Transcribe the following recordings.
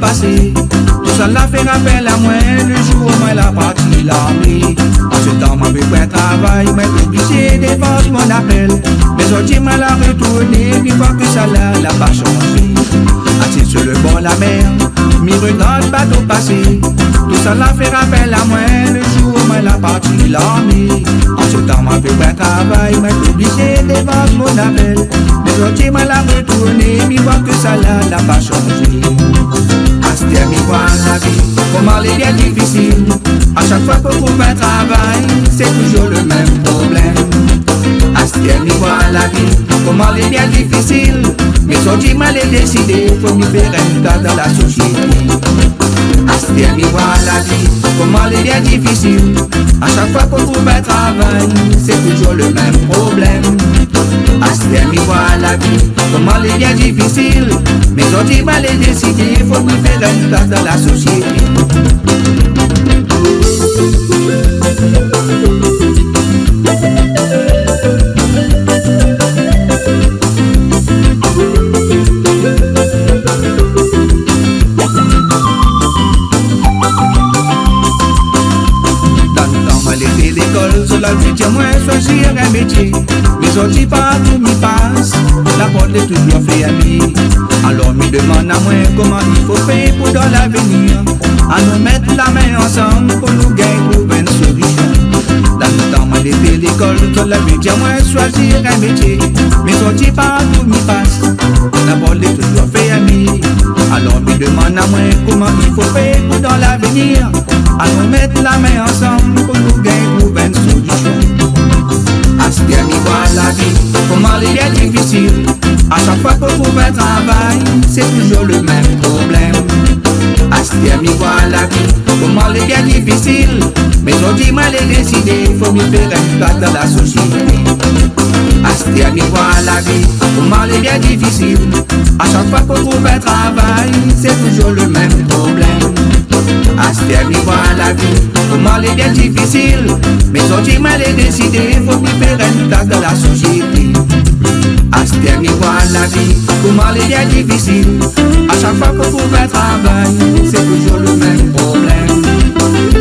passé. Tout ça l'a fait rappel à moi le jour où moi la partie l'armée. En ce temps, moi veux pas travail, moi obligé défense mon appel. Mais aujourd'hui, moi la retourner, une fois que ça l'a pas changé. Assis sur le bord de la mer, mire notre bateau passé. Tout ça l'a fait rappel à moi le jour où moi la partie l'armée. En ce temps, moi veux pas travail, moi obligé défense mon appel. Mais aujourd'hui, moi la retourner, une fois que ça l'a pas changé. Astia mi voit la vie, comment elle est bien difficile. À chaque fois qu'on trouve un travail, c'est toujours le même problème. Astia mi voit la vie, comment elle est bien difficile. Mais aujourd'hui mal est décidé, faut m'y faire une place dans la société. Astia mi voit la vie, comment elle est bien difficile. À chaque fois qu'on trouve un travail, c'est toujours le même problème. Astia mi voit la vie, comment elle est bien difficile. Mais aujourd'hui mal est décidé, faut m'y faire une place dans la société. La vie tient moi choisir un métier. Mais aujourd'hui partout m'y passe, la porte est toujours fermée. Alors me demande à moi comment il faut faire pour dans l'avenir. À nous mettre la main ensemble pour nous gagner trouver une solution. Dans le temps moi j'ai l'école, toute la vie tient moi choisir un métier. Mais aujourd'hui partout m'y passe, la porte est toujours fermée. Alors me demande à moi comment il faut faire pour dans l'avenir. À nous mettre la main ensemble pour nous gagner trouver une solution. Astia mi voit la vie, comment elle est difficile. À chaque fois qu'on trouve un travail, c'est toujours le même problème. Astia mi voit la vie, comment elle est bien difficile. Mais aujourd'hui mal est décidé, faut m'y faire une place dans la société. Astia mi voit la vie, comment elle est bien difficile. À chaque fois qu'on trouve un travail, c'est toujours le même problème. Astia mi voit la vie, comment elle est bien difficile. Mais aujourd'hui mal est décidé, faut m'y faire une place dans la société. Astia mi voit la vie, comment elle est bien difficile. À chaque fois qu'on trouve un travail, c'est toujours le même problème.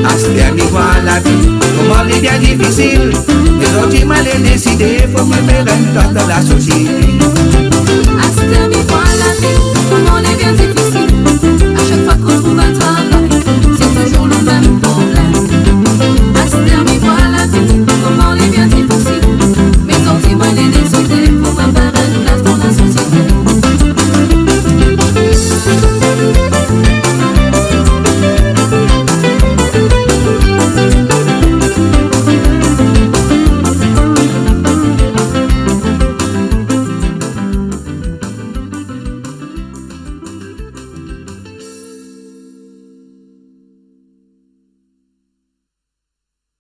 Astia mi voit la vie, comment elle est bien difficile. Mais aujourd'hui mal est décidé, faut m'y faire une place dans la société.